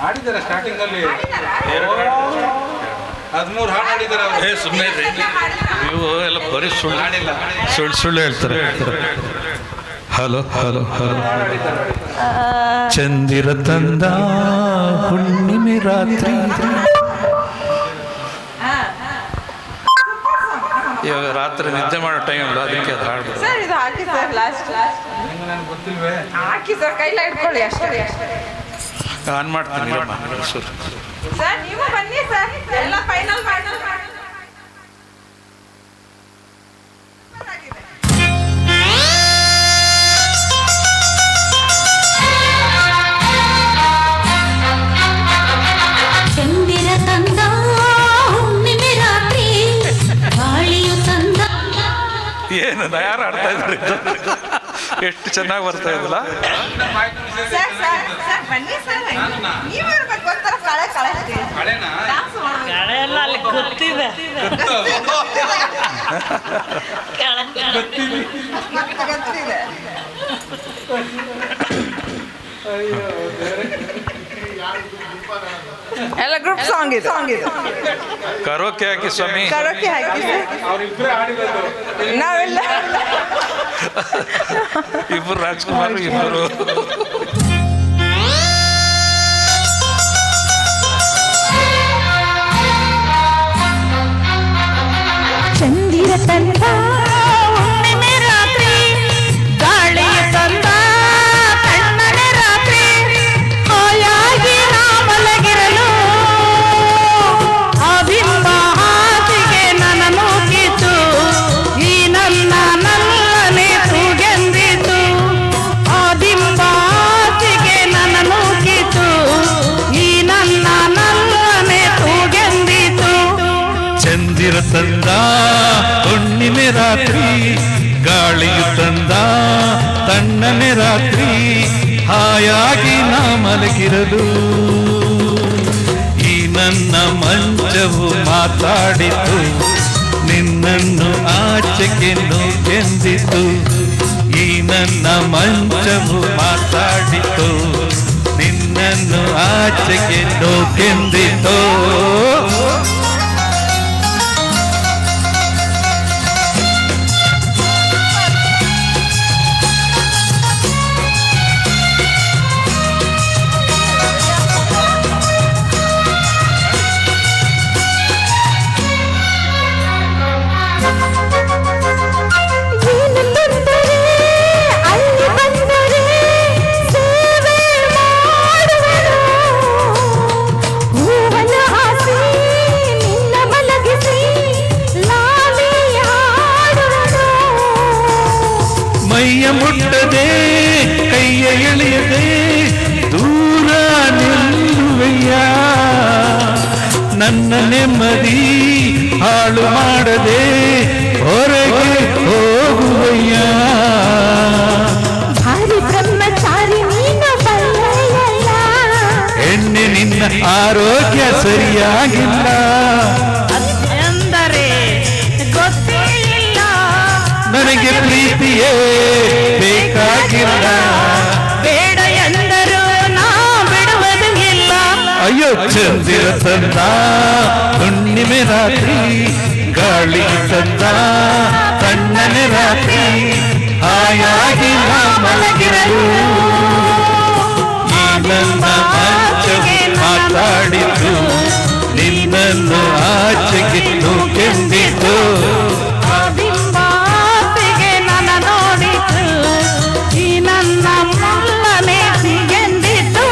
ಹಾಡಿದ್ದಾರೆ ಸ್ಟಾರ್ಟಿಂಗ್ ಅಲ್ಲಿ 13 ಹಾಡು ಹಾಡಿದ್ದಾರೆ ಅವರು. ಸುಮ್ಮನೆ ನೀವು ಎಲ್ಲ ಬರೀ ಸುಳ್ಳು ಹೇಳ್ತಾರೆ. Hello hello hello. ಚಂದಿರ ತಂದ ಹುಣ್ಣಿಮೆ ರಾತ್ರಿ. ಇವಾಗ ರಾತ್ರಿ ನಿದ್ದೆ ಮಾಡೋ ಟೈಮ್ ಅಲ್ಲ, ಅದಕ್ಕೆ ಅದು ಹಾಡ್ಬೋದು. ಸರ್ ಇದು ಹಾಕಿ ಸರ್, ಲಾಸ್ಟ್ ನನಗೆ ಗೊತ್ತಿಲ್ವೇ? ಹಾಕಿ ಸರ್, ಕೈಲ ಇಟ್ಕೊಳ್ಳಿ ಅಷ್ಟೇ. ಆನ್ ಮಾಡ್ತೀನಿ ಸರ್. ಸರ್ ನೀವು ಬನ್ನಿ ಸರ್, ಎಲ್ಲ ಫೈನಲ್ ಮಾಡಿ. ಚಂದಿರ ತಂದ ಹುಣ್ಣಿಮೆ ರಾತ್ರಿ, ಗಾಳಿಯು ತಂದ. ಏನು ಯಾರು ಆಡ್ತಾ ಇದ್ರು? ಎಷ್ಟು ಚೆನ್ನಾಗಿ ಬರ್ತಾ ಇದ್ದಿಲ್ಲ. ಸರ್ ಸರ್ ಸರ್ ಬನ್ನಿ ಸರ್, ನೀವು ಇರ್ಬೇಕು ಒಂಥರ ಕಳೆ ಹಳೆನಾ? ಕಳೆ ಎಲ್ಲ ಅಲ್ಲಿ ಗೊತ್ತಿದೆ. ಗೊತ್ತಿದೆ. ಎಲ್ಲ ಗ್ರೂಪ್ ಸಾಂಗ್ ಇದೆ. ಕರೋಕೆ ಹಾಕಿ ಸ್ವಾಮಿ. ಕರೋಕೆ ಹಾಕಿ ಸರ್. ಅವರಿಬ್ಬರೇ ಹಾಡಿರೋದು. ನಾವೆಲ್ಲ ಇಬ್ಬರು ರಾಜ್ಕುಮಾರ್, ಇಬ್ಬರು ಚಂದಿರ ತಂದ ಹುಣ್ಣಿಮೆ ರಾತ್ರಿ, ಗಾಳಿಯ ತಂದ ತಣ್ಣನೆ ರಾತ್ರಿ, ಹಾಯಾಗಿ ನಾ ಮಲಗಿರಲು ಆ ಬಿಂಬ ಹಾಸಿಗೆ ನನ್ನ ನೂಕಿತು, ಈ ನನ್ನ ನಲ್ಲನೆ ತೂಗೆಂದಿತು. ಆ ಬಿಂಬ ಹಾಸಿಗೆ ನನ್ನ ನೂಕಿತು, ಈ ನನ್ನ ನಲ್ಲನೆ ತೂಗೆಂದಿತು. ಚಂದಿರ ತಂದ ಹುಣ್ಣಿಮೆ ರಾತ್ರಿ, ಗಾಳಿಯು ತಂದ ತಣ್ಣನೆ ರಾತ್ರಿ, ಹಾಯಾಗಿ ನಾ ಮಲಗಿರಲು ಈ ನನ್ನ ಮಂಚವು ಮಾತಾಡಿತು, ನಿನ್ನನ್ನು ಆಚೆಗೆ ನೂಕೆಂದಿತು. ಈ ನನ್ನ ಮಂಚವು ಮಾತಾಡಿತು, ನಿನ್ನನ್ನು ಆಚೆಗೆ ನೂಕೆಂದಿತು. ಮೈಯ ಮುಟ್ಟದೆ ಕೈಯ ಎಳೆಯದೆ ದೂರ ನಿಲ್ಲುವೆಯ, ನನ್ನ ನೆಮ್ಮದಿ ಹಾಳು ಮಾಡದೆ ಹೊರಗೆ ಹೋಗುವಯ್ಯ. ಭಾರಿ ಬ್ರಹ್ಮಚಾರಿ ನೀನು ಬಲ್ಲೆಯಲ್ಲ, ಹೆಣ್ಣೆ ನಿನ್ನ ಆರೋಗ್ಯ ಸರಿಯಾಗಿಲ್ಲ, ಎಂದರೆ ಗೊತ್ತೇ ಇಲ್ಲ. ನನಗೆ ಪ್ರೀತಿಯೇ ಬೇಕಾಗಿಲ್ಲ, ಬೇಡ ಎಂದರೂ ನಾ ಬಿಡುವುದು ಇಲ್ಲ. ಅಯ್ಯೋ ಚಂದಿರ ತಂದ ಹುಣ್ಣಿಮೆ ರಾತ್ರಿ, ಗಾಳಿ ತಂದ ತಣ್ಣನೆ ರಾತ್ರಿ, ಹಾಯಾಗಿ ನಾ ಮಲಗಿರಲು ಈ ನನ್ನ ಮಂಚವು ಮಾತಾಡಿತು, ನಿನ್ನನ್ನು ಆಚೆಗೆ ನೂಕೆಂದಿತು. ಆ ಬಿಂಬಾಸಿಗೆ ನನ್ನ ನೋಡಿತು, ಈ ನನ್ನ ಮಲ್ಲನೆ ಎಂದಿತು.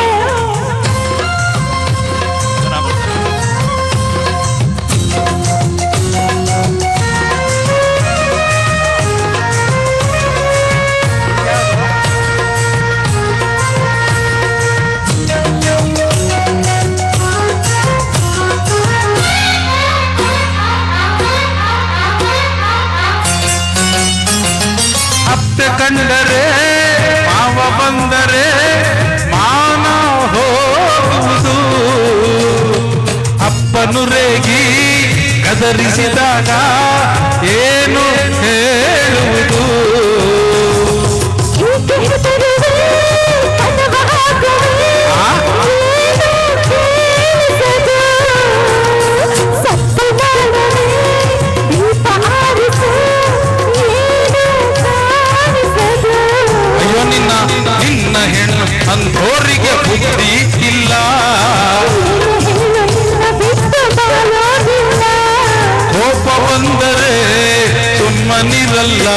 ಅತ್ತೆ ಕಂಡರೆ ಮಾವ ಬಂದರೆ ಮಾನ ಹೋಗುವುದು, ಅಪ್ಪನು ರೇಗಿ ಗದರಿಸಿದಾಗ ಏನು ಹೇಳುವುದು. ಹೀಗೆ ಹೆದರುವೆ, ಕದವ ಹಾಕುವೆ, ಏನು ಬುದ್ಧಿ ಇಲ್ಲ, ಕೋಪ ಬಂದರೆ ಸುಮ್ಮನಿರಲ್ಲ.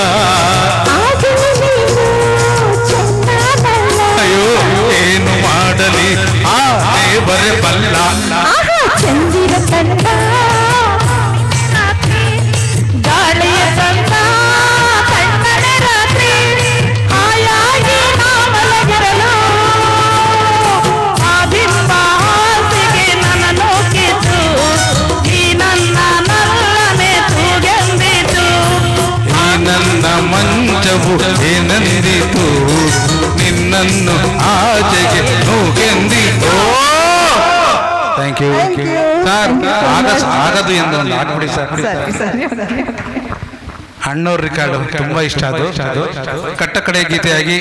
ಅಯ್ಯೋ ಏನು ಮಾಡಲಿ ಆ ದೇವರೇ ಬಲ್ಲ. ಚಂದಿರ ತಂದ ಗಾಳಿಯ ತಂದ ಕಣ್ಣನೆ ರಾತ್ರಿ ಹಾಯಾಗಿ ನಾವಲಗಿರಲು ಆ ಬಿಂಬ ಹಾಸಿಗೆ ನನ್ನ ನೋಕಿತು, ಈ ನನ್ನ ನಲ್ಲನೆ ತೂಗೆಂದಿತು. ಈ ನನ್ನ ಮಂಚವು ಏನಂದಿತು, ನಿನ್ನನ್ನು ಆಚೆಗೆ ನೂಗೆಂದಿತು. Thank you sir. ಆಗದು ಎಂದು ಒಂದು ಹಾಕ್ಬಿಡಿ ಸರ್. ಅಣ್ಣವ್ರ ರಿಕಾರ್ಡು ತುಂಬಾ ಇಷ್ಟ ಅದು. ಕಟ್ಟ ಕಡೆ ಗೀತೆಯಾಗಿ